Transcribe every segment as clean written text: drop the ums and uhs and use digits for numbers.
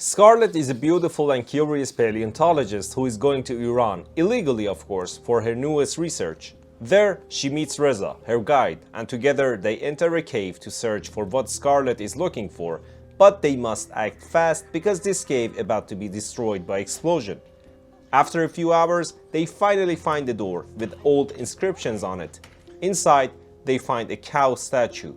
Scarlett is a beautiful and curious paleontologist who is going to Iran, illegally of course, for her newest research. There, she meets Reza, her guide, and together they enter a cave to search for what Scarlett is looking for, but they must act fast because this cave about to be destroyed by explosion. After a few hours, they finally find a door with old inscriptions on it. Inside, they find a cow statue.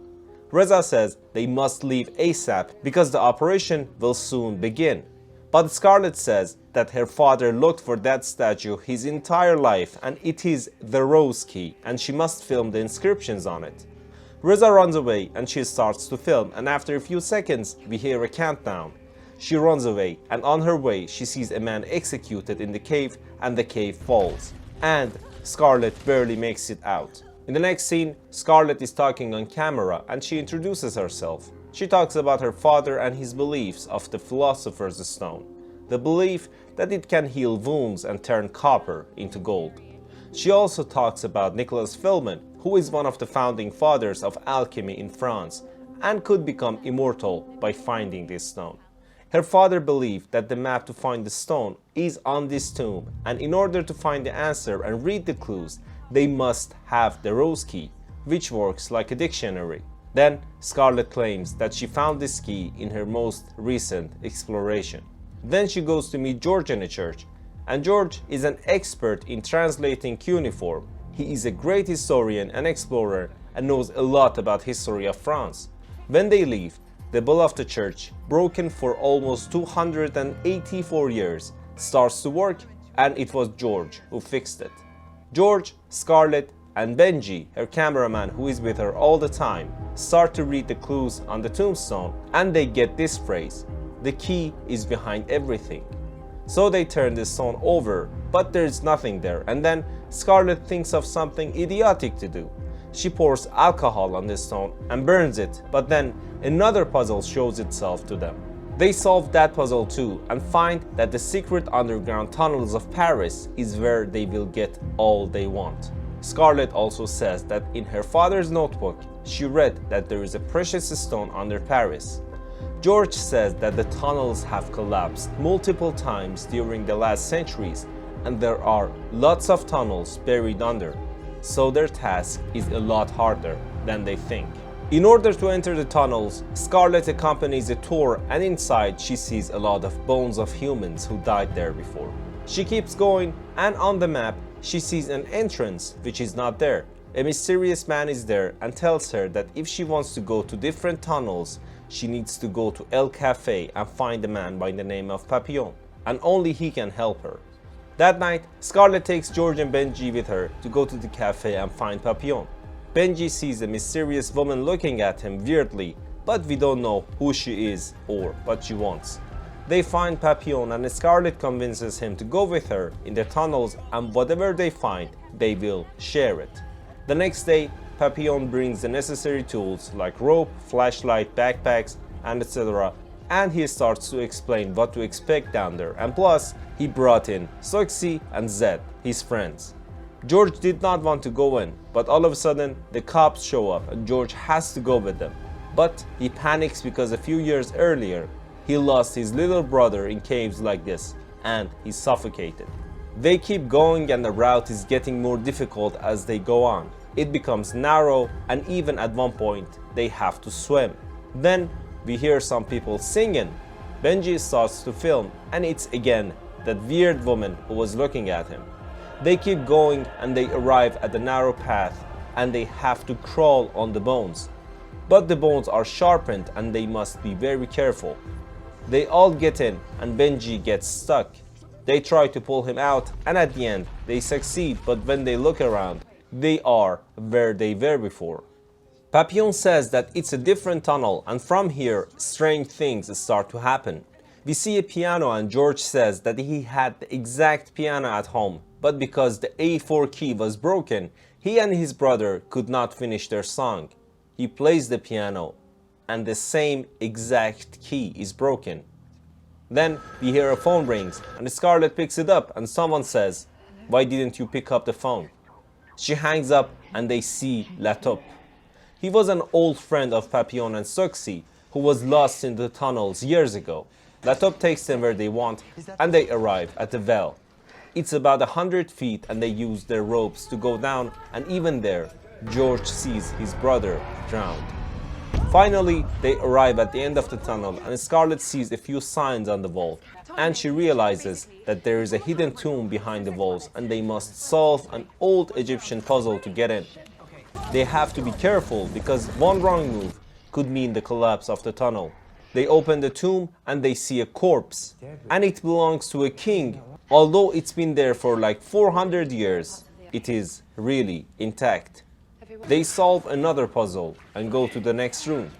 Reza says they must leave ASAP because the operation will soon begin. But Scarlett says that her father looked for that statue his entire life and it is the rose key and she must film the inscriptions on it. Reza runs away and she starts to film, and after a few seconds we hear a countdown. She runs away and on her way she sees a man executed in the cave and the cave falls. And Scarlett barely makes it out. In the next scene, Scarlett is talking on camera and she introduces herself. She talks about her father and his beliefs of the philosopher's stone, the belief that it can heal wounds and turn copper into gold. She also talks about Nicholas Flamel, who is one of the founding fathers of alchemy in France and could become immortal by finding this stone. Her father believed that the map to find the stone is on this tomb, and in order to find the answer and read the clues, they must have the rose key, which works like a dictionary. Then Scarlett claims that she found this key in her most recent exploration. Then she goes to meet George in a church, and George is an expert in translating cuneiform. He is a great historian and explorer and knows a lot about history of France. When they leave, the bell of the church, broken for almost 284 years, starts to work, and it was George who fixed it. George, Scarlett, and Benji, her cameraman who is with her all the time, start to read the clues on the tombstone, and they get this phrase: "The key is behind everything." So they turn the stone over, but there's nothing there, and then Scarlett thinks of something idiotic to do. She pours alcohol on the stone and burns it, but then another puzzle shows itself to them. They solve that puzzle too and find that the secret underground tunnels of Paris is where they will get all they want. Scarlett also says that in her father's notebook, she read that there is a precious stone under Paris. George says that the tunnels have collapsed multiple times during the last centuries and there are lots of tunnels buried under, so their task is a lot harder than they think. In order to enter the tunnels, Scarlett accompanies a tour, and inside she sees a lot of bones of humans who died there before. She keeps going, and on the map she sees an entrance which is not there. A mysterious man is there and tells her that if she wants to go to different tunnels, she needs to go to El Cafe and find a man by the name of Papillon, and only he can help her. That night, Scarlett takes George and Benji with her to go to the cafe and find Papillon. Benji sees a mysterious woman looking at him weirdly, but we don't know who she is or what she wants. They find Papillon and Scarlett convinces him to go with her in the tunnels, and whatever they find, they will share it. The next day, Papillon brings the necessary tools like rope, flashlight, backpacks, and etc. And he starts to explain what to expect down there, and plus, he brought in Soxy and Zed, his friends. George did not want to go in, but all of a sudden the cops show up and George has to go with them. But he panics because a few years earlier he lost his little brother in caves like this and he's suffocated. They keep going and the route is getting more difficult as they go on. It becomes narrow and even at one point they have to swim. Then we hear some people singing. Benji starts to film and it's again that weird woman who was looking at him. They keep going and they arrive at the narrow path and they have to crawl on the bones. But the bones are sharpened and they must be very careful. They all get in and Benji gets stuck. They try to pull him out and at the end they succeed, but when they look around, they are where they were before. Papillon says that it's a different tunnel and from here strange things start to happen. We see a piano and George says that he had the exact piano at home, but because the A4 key was broken, he and his brother could not finish their song. He plays the piano and the same exact key is broken. Then we hear a phone rings and Scarlett picks it up and someone says, "Why didn't you pick up the phone?" She hangs up and they see Latop. He was an old friend of Papillon and Soxy who was lost in the tunnels years ago. Latop takes them where they want, and they arrive at the well. It's about 100 feet and they use their ropes to go down, and even there, George sees his brother drowned. Finally, they arrive at the end of the tunnel and Scarlett sees a few signs on the wall, and she realizes that there is a hidden tomb behind the walls and they must solve an old Egyptian puzzle to get in. They have to be careful because one wrong move could mean the collapse of the tunnel. They open the tomb and they see a corpse, and it belongs to a king. Although it's been there for like 400 years, it is really intact. They solve another puzzle and go to the next room.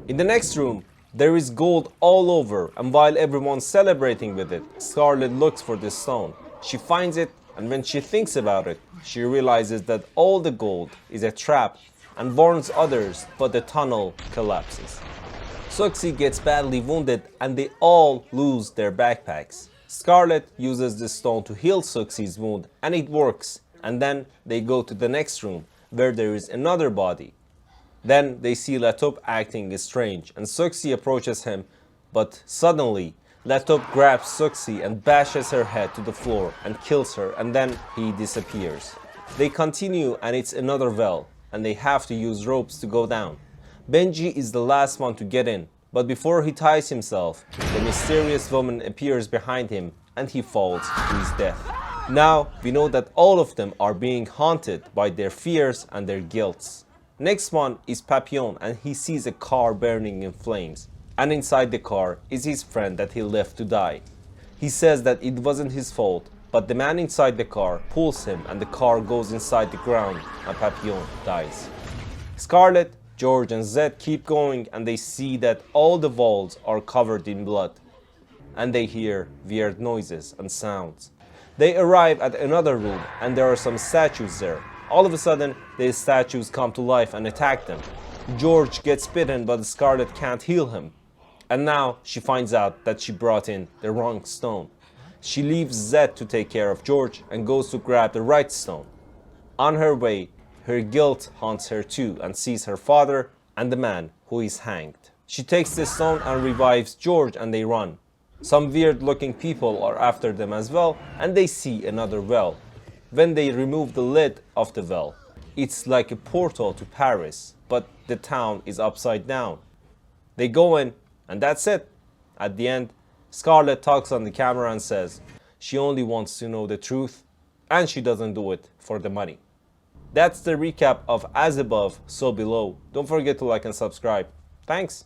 In the next room, there is gold all over, and while everyone's celebrating with it, Scarlett looks for this stone. She finds it, and when she thinks about it, she realizes that all the gold is a trap and warns others, but the tunnel collapses. Soxy gets badly wounded and they all lose their backpacks. Scarlett uses this stone to heal Soxy's wound and it works, and then they go to the next room where there is another body. Then they see Latop acting strange and Soxy approaches him, but suddenly Latop grabs Soxy and bashes her head to the floor and kills her, and then he disappears. They continue and it's another well and they have to use ropes to go down. Benji is the last one to get in, but before he ties himself, the mysterious woman appears behind him and he falls to his death. Now we know that all of them are being haunted by their fears and their guilts. Next one is Papillon and he sees a car burning in flames, and inside the car is his friend that he left to die. He says that it wasn't his fault, but the man inside the car pulls him and the car goes inside the ground and Papillon dies. Scarlett, George and Zed keep going and they see that all the walls are covered in blood, and they hear weird noises and sounds. They arrive at another room and there are some statues there. All of a sudden, these statues come to life and attack them. George gets bitten but Scarlett can't heal him. And now she finds out that she brought in the wrong stone. She leaves Zed to take care of George and goes to grab the right stone. On her way, her guilt haunts her too and sees her father and the man who is hanged. She takes the stone and revives George and they run. Some weird looking people are after them as well and they see another well. When they remove the lid of the well, it's like a portal to Paris, but the town is upside down. They go in and that's it. At the end, Scarlett talks on the camera and says she only wants to know the truth and she doesn't do it for the money. That's the recap of As Above, So Below. Don't forget to like and subscribe. Thanks.